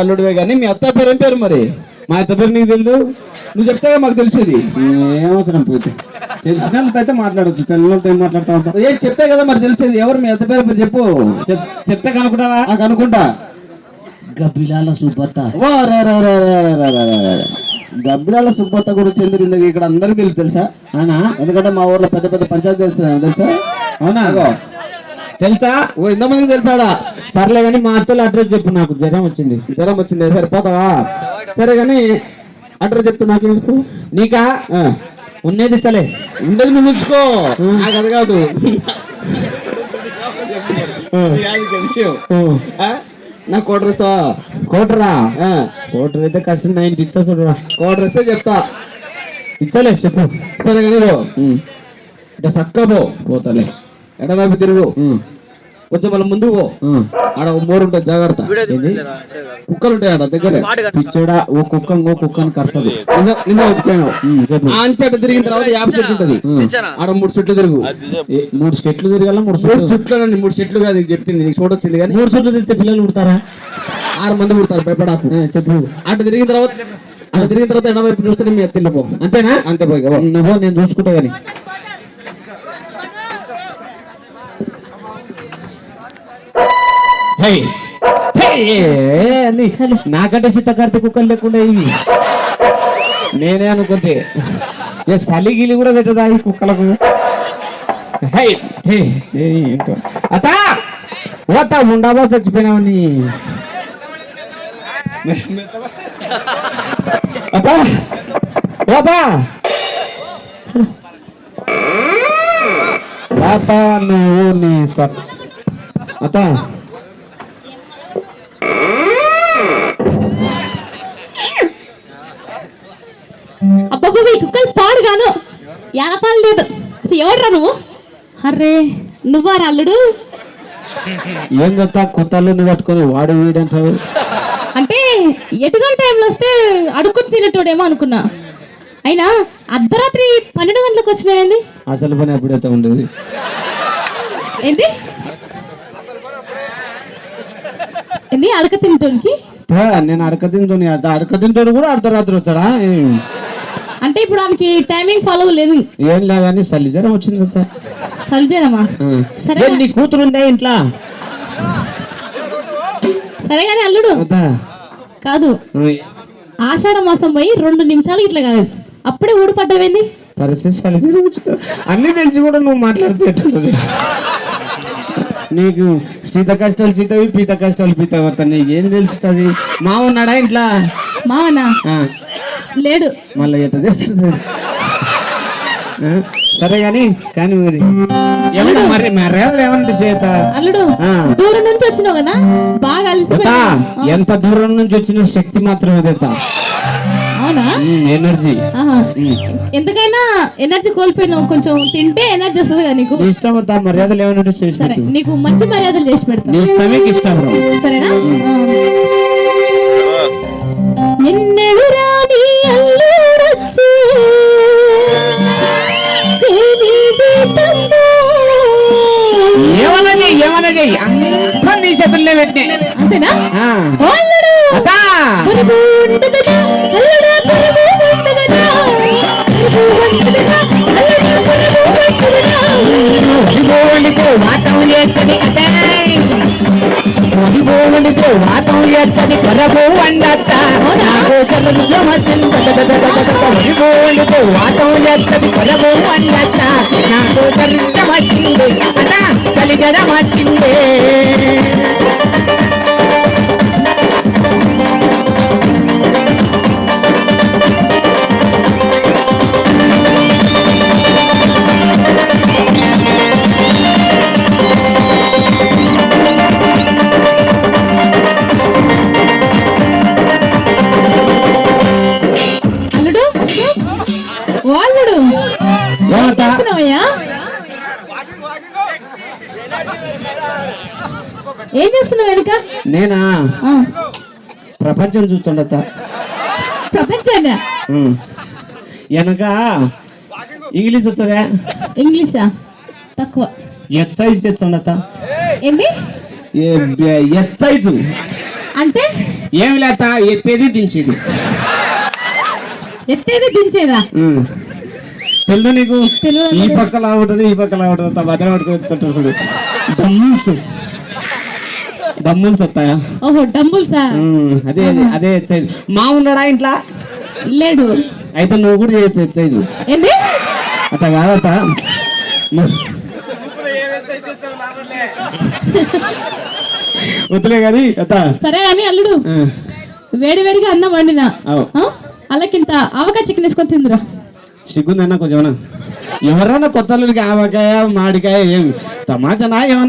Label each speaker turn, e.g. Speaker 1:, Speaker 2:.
Speaker 1: అల్లుడివే కానీ మీ అత్త పేరు ఏం పేరు మరి?
Speaker 2: మా అత్త పేరు నీకు తెలియదు?
Speaker 1: నువ్వు చెప్తే మాకు తెలిసేది.
Speaker 2: ఏమవసరం పోతే తెలిసినంత అయితే మాట్లాడచ్చు, తెలియనంత ఏం మాట్లాడుతా ఉంటావు?
Speaker 1: ఏం చెప్తే కదా మరి తెలిసేది. ఎవరు మీ అత్త పేరు చెప్పు.
Speaker 2: చెప్తే కనుక్కుంటావా?
Speaker 1: కనుక్కుంటా.
Speaker 2: గబ్బిలాల సుబ్బత్త.
Speaker 1: గబ్బిలాల సుబ్బత్త గురించి ఎందుకు ఇక్కడ అందరికీ తెలుసా?
Speaker 2: అవునా?
Speaker 1: ఎందుకంటే మా ఊర్లో పెద్ద పెద్ద పంచాయతీ తెలుసా?
Speaker 2: అవునా? తెలుసా?
Speaker 1: ఇంతమందికి తెలుసాడా?
Speaker 2: సర్లే కానీ మా అత్తలు అడ్రస్ చెప్పు, నాకు జ్వరం వచ్చింది.
Speaker 1: జ్వరం వచ్చింది సరిపోతావా? సరే కానీ అడ్రస్ చెప్తే నాకేం ఇస్తావు?
Speaker 2: నీకా ఉన్నది చలే,
Speaker 1: ఉండేది నువ్వు ఉంచుకో, నాకు అది కాదు విషయం. నా కోటర్ ఇస్తావా?
Speaker 2: కోటరా? కోటర్ అయితే కష్టం, 90 ఇస్తా చూడరా.
Speaker 1: కోటర్ ఇస్తే చెప్తా.
Speaker 2: ఇచ్చలే చెప్పు.
Speaker 1: సరే కానీ ఇట్లా చక్క పోతాలే, ఎడమైపు తిరుగు, కొంచెం మళ్ళీ ముందుకు పో. ఆడ మోరు ఉంటుంది, జాగ్రత్త. కుక్కలు ఉంటాయి ఆడ దగ్గర.
Speaker 2: పిచ్చోడా, ఓ కుక్కని కరుస్తుంది.
Speaker 1: అంచట తిరిగిన తర్వాత 50 చెట్లు ఉంటది, ఆడ 3 చెట్లు తిరుగు.
Speaker 2: 3 చెట్లు తిరగాల?
Speaker 1: 3 చెట్లు అండి, 3 చెట్లు కాదు చెప్పింది, నీకు చూడొచ్చింది. కానీ
Speaker 2: 3 చెట్లు తిరిగితే పిల్లలు పుడతారా?
Speaker 1: 6 మంది పుడతారు, భయపడాకు.
Speaker 2: చెప్పు.
Speaker 1: అటు తిరిగిన తర్వాత ఎడమవైపు చూస్తే మీ అత్తిల్లు పో.
Speaker 2: అంతేనా?
Speaker 1: అంతే పోయి
Speaker 2: నువ్వు, నేను చూసుకుంటా. కానీ నాకంటే సీతకార్తె కుక్కలు లేకుండా ఇవి నేనే అనుకుంటే. సలిగిలి కూడా పెట్టదా ఈ కుక్కలకు? అత్త ఉండాబా చచ్చిపోయినావని. అత్త నువ్వు నీ అత్త
Speaker 3: అబ్బాబా ఈ కుక్కలు పాడుగాను ఎలా పాలు లేదు. ఎవడ్రా నువ్వు? అర్రే నువ్వారా అల్లుడు?
Speaker 2: ఏం చెప్తా, కొత్తల్లుని పట్టుకొని వాడు వీడంటావు.
Speaker 3: అంటే ఎటుగంట టైంలో వస్తే అడుక్కుని తినేటోడేమో అనుకున్నా. అయినా అర్ధరాత్రి 12 గంటలకు వచ్చినాయండి.
Speaker 2: అసలు పని ఎప్పుడైతే ఉండేది
Speaker 3: ఏంటి ఏంటి అడక తింటోనికి?
Speaker 2: నేను అడక తింటోడు కూడా అర్ధరాత్రి వచ్చాడా?
Speaker 3: అంటే ఇప్పుడు ఆమెకి టైమింగ్ ఫాలో లేదు.
Speaker 2: ఏం లేదని సలిజరం వచ్చింది.
Speaker 3: సలిజరమా? సరే
Speaker 2: నీ కూతురు ఉందా ఇంట్లో?
Speaker 3: సరే కానీ అల్లుడు కాదు, ఆషాఢ మాసం పోయి 2 నిమిషాలు ఇట్లా కాదు అప్పుడే ఊడిపడ్డావేంది?
Speaker 2: పరిస్థితి సలిజరం వచ్చింది అన్ని తెలిసి కూడా నువ్వు మాట్లాడితే ఎట్లుంటది? నీకు శీత కష్టాలు సీతవి, పీత కష్టాలు పీత. నీకు ఏం తెలుస్తుంది? మా ఉన్నాడా ఇంట్లో?
Speaker 3: మావనా? లేడు.
Speaker 2: మళ్ళీ ఎట్లా తెలుస్తుంది? సరే కానీ మరి మరి మర్యాదలు ఏమంటే చేత
Speaker 3: అల్లుడు దూరం నుంచి వచ్చినావు కదా, బాగా అలసిపోయా.
Speaker 2: ఎంత దూరం నుంచి వచ్చిన శక్తి మాత్రమే తెత.
Speaker 3: అవునా?
Speaker 2: ఎనర్జీ.
Speaker 3: ఎంతకైనా ఎనర్జీ కోల్పోయినావు, కొంచెం తింటే ఎనర్జీ వస్తుంది కదా నీకు.
Speaker 2: ఇష్టం మర్యాదలు ఏమన్నా చేసి
Speaker 3: సరే, నీకు మంచి మర్యాదలు చేసి పెడతా.
Speaker 2: నీ ఇష్టమే ఇష్టం.
Speaker 3: సరేనా? ఎన్నెడు రాని అల్లుడొచ్చి
Speaker 2: ఏమన్నా చెయ్యి, అంతా నీ చేతుల్లో పెట్టిన.
Speaker 3: అంతేనా?
Speaker 2: వాతం ఎచ్చని కొరబు వండత్త నాకు వాతం ఎచ్చని కొరబు వండత్త నాకు చరిత్ర వచ్చింది అదా చలిగడ వచ్చింది.
Speaker 3: ఏం చేస్తున్నావు వెనుక?
Speaker 2: నేనా ప్రపంచం చూస్తుండత.
Speaker 3: ప్రపంచాన్ని
Speaker 2: వెనక ఇంగ్లీష్ వచ్చదా?
Speaker 3: ఇంగ్లీషా తక్కువ.
Speaker 2: ఎక్సైజ్ చేస్తుండత.
Speaker 3: ఏంది?
Speaker 2: ఎక్సైజ్
Speaker 3: అంటే
Speaker 2: ఏమి లేత ఎత్తేది దించేది.
Speaker 3: ఎత్తేది దించేదా?
Speaker 2: తెలుసు నీకు?
Speaker 3: తెలియదు.
Speaker 2: ఈ పక్కలా ఉంటుంది, ఈ పక్కలా ఉంటుంది. మధ్య పట్టుకుంటుంటారు. డమ్ముల్స్ వస్తాయా?
Speaker 3: ఓహో డంబుల్సా?
Speaker 2: అదే అదే ఎక్సైజ్. మా ఉన్నాడా ఇంట్లో?
Speaker 3: లేడు.
Speaker 2: అయితే నువ్వు కూడా చేయొచ్చు ఎక్సైజ్.
Speaker 3: ఏంది
Speaker 2: అట్లా కాదట. వద్దులే కానీ అత్త.
Speaker 3: సరే అని అల్లుడు వేడి వేడిగా అన్నం వండినా అలాకింత ఆవకాయ చికెన్ వేసుకొని తిందిరా.
Speaker 2: సిగ్గుందన్నా కొంచెం. ఎవరన్నా కొత్త ఆవకాయ మాడికాయ ఏం తమాచనా ఏమన్నా